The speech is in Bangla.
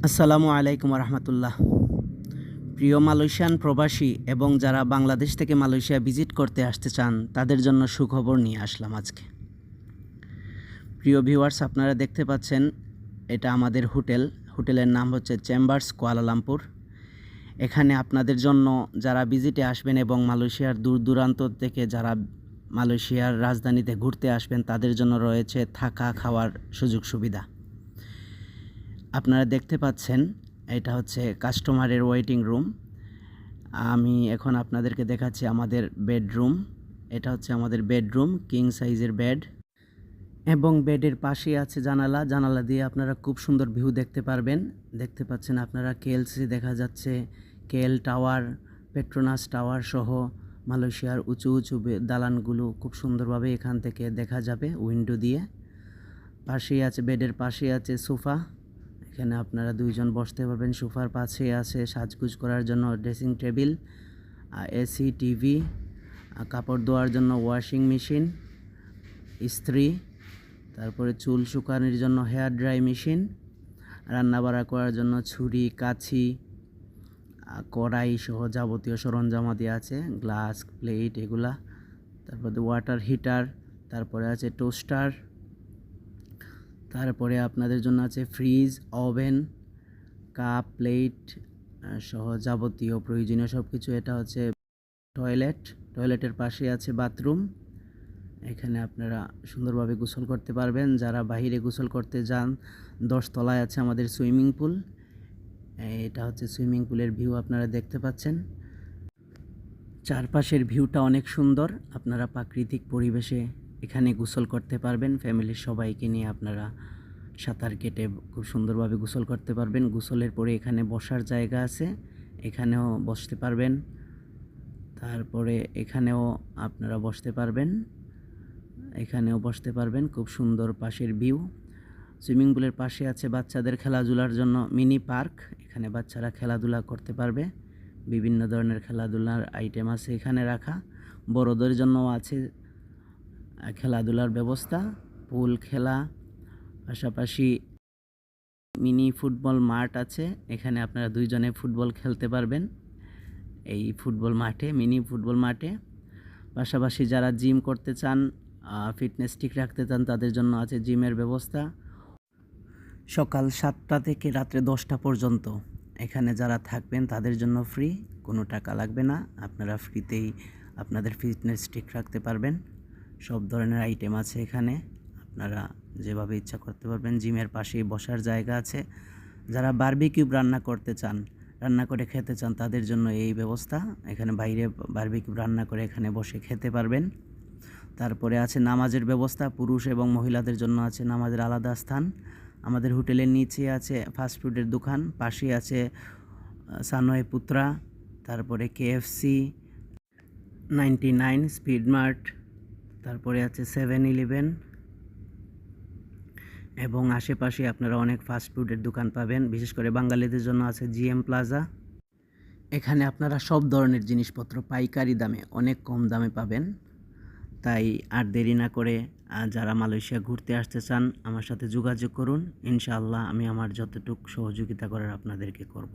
আসসালামু আলাইকুম রহমতুল্লাহ। প্রিয় মালয়েশিয়ান প্রবাসী এবং যারা বাংলাদেশ থেকে মালয়েশিয়া ভিজিট করতে আসতে চান তাদের জন্য সুখবর নিয়ে আসলাম আজকে। প্রিয় ভিউয়ার্স, আপনারা দেখতে পাচ্ছেন এটা আমাদের হোটেলের নাম হচ্ছে চেম্বার্স কুয়ালালামপুর। এখানে আপনাদের জন্য যারা ভিজিটে আসবেন এবং মালয়েশিয়ার দূর দূরান্ত থেকে যারা মালয়েশিয়ার রাজধানীতে ঘুরতে আসবেন তাদের জন্য রয়েছে থাকা খাওয়ার সুযোগ সুবিধা। আপনারা দেখতে পাচ্ছেন এটা হচ্ছে কাস্টমারের ওয়েটিং রুম। আমি এখন আপনাদেরকে দেখাচ্ছি আমাদের বেডরুম। এটা হচ্ছে আমাদের বেডরুম, কিং সাইজের বেড এবং বেডের পাশে আছে জানালা দিয়ে আপনারা খুব সুন্দর ভিউ দেখতে পারবেন। দেখতে পাচ্ছেন আপনারা কেএলসি দেখা যাচ্ছে, কেএল টাওয়ার, পেট্রোনাস টাওয়ার সহ মালয়েশিয়ার উঁচু উঁচু দালানগুলো খুব সুন্দরভাবে এখান থেকে দেখা যাবে উইন্ডো দিয়ে। পাশেই আছে, বেডের পাশে আছে সোফা, এখানে আপনারা দুইজন বসতে পারবেন। সোফার পাশে আছে সাজগুজ করার জন্য ড্রেসিং টেবিল, এসি, টিভি, কাপড় ধোয়ার জন্য ওয়াশিং মেশিন, ইস্ত্রি, তারপরে চুল শুকানোর জন্য হেয়ার ড্রাই মেশিন, রান্নাবাড়া করার জন্য ছুরি, কাছি, কড়াই সহ যাবতীয় সরঞ্জামাদি আছে, গ্লাস, প্লেট এগুলা। তারপরে ওয়াটার হিটার, তারপরে আছে টোস্টার, তারপরে আপনাদের জন্য আছে ফ্রিজ, ওভেন, কাপ, প্লেট সহ যাবতীয় প্রয়োজনীয় সব কিছু। এটা হচ্ছে টয়লেটের পাশে আছে বাথরুম। এখানে আপনারা সুন্দরভাবে গোসল করতে পারবেন। যারা বাইরে গোসল করতে যান, 10 তলায় আছে আমাদের সুইমিং পুল। এটা হচ্ছে সুইমিং পুলের ভিউ, আপনারা দেখতে পাচ্ছেন। চারপাশের ভিউটা অনেক সুন্দর। আপনারা প্রাকৃতিক পরিবেশে এখানে গোসল করতে পারবেন। ফ্যামিলির সবাইকে নিয়ে আপনারা সাঁতার কেটে খুব সুন্দরভাবে গোসল করতে পারবেন। গোসলের পরে এখানে বসার জায়গা আছে, এখানেও বসতে পারবেন। তারপরে এখানেও আপনারা বসতে পারবেন। খুব সুন্দর পাশের ভিউ। সুইমিং পুলের পাশে আছে বাচ্চাদের খেলাধুলার জন্য মিনি পার্ক। এখানে বাচ্চারা খেলাধুলা করতে পারবে। বিভিন্ন ধরনের খেলাধুলার আইটেম আছে এখানে রাখা। বড়দের জন্যও আছে খেলাধুলার ব্যবস্থা, পুল খেলা, পাশাপাশি মিনি ফুটবল মাঠ আছে। এখানে আপনারা দুইজনে ফুটবল খেলতে পারবেন এই মিনি ফুটবল মাঠে। পাশাপাশি যারা জিম করতে চান, ফিটনেস ঠিক রাখতে চান, তাদের জন্য আছে জিমের ব্যবস্থা। সকাল 7টা থেকে রাত্রে 10টা পর্যন্ত এখানে যারা থাকবেন তাদের জন্য ফ্রি, কোনো টাকা লাগবে না। আপনারা ফ্রিতেই আপনাদের ফিটনেস ঠিক রাখতে পারবেন। সব ধরনের আইটেম আছে এখানে, আপনারা যেভাবে ইচ্ছা করতে পারবেন। জিমের পাশেই বসার জায়গা আছে। যারা বারবিকিউ রান্না করে খেতে চান তাদের জন্য এই ব্যবস্থা। এখানে বাইরে বারবিকিউ রান্না করে এখানে বসে খেতে পারবেন। তারপরে আছে নামাজের ব্যবস্থা, পুরুষ এবং মহিলাদের জন্য আছে নামাজের আলাদা স্থান। আমাদের হোটেলের নিচে আছে ফাস্টফুডের দোকান, পাশে আছে সানওয়ে পুত্রা, তারপরে KFC, 99 স্পিড মার্ট, তারপরে আছে 7-Eleven এবং আশেপাশে আপনারা অনেক ফাস্টফুডের দোকান পাবেন। বিশেষ করে বাঙালিদের জন্য আছে GM প্লাজা। এখানে আপনারা সব ধরনের জিনিসপত্র পাইকারি দামে, অনেক কম দামে পাবেন। তাই আর দেরি না করে যারা মালয়েশিয়া ঘুরতে আসতে চান আমার সাথে যোগাযোগ করুন। ইনশাআল্লাহ আমি আমার যতটুকু সহযোগিতা করার আপনাদেরকে করব।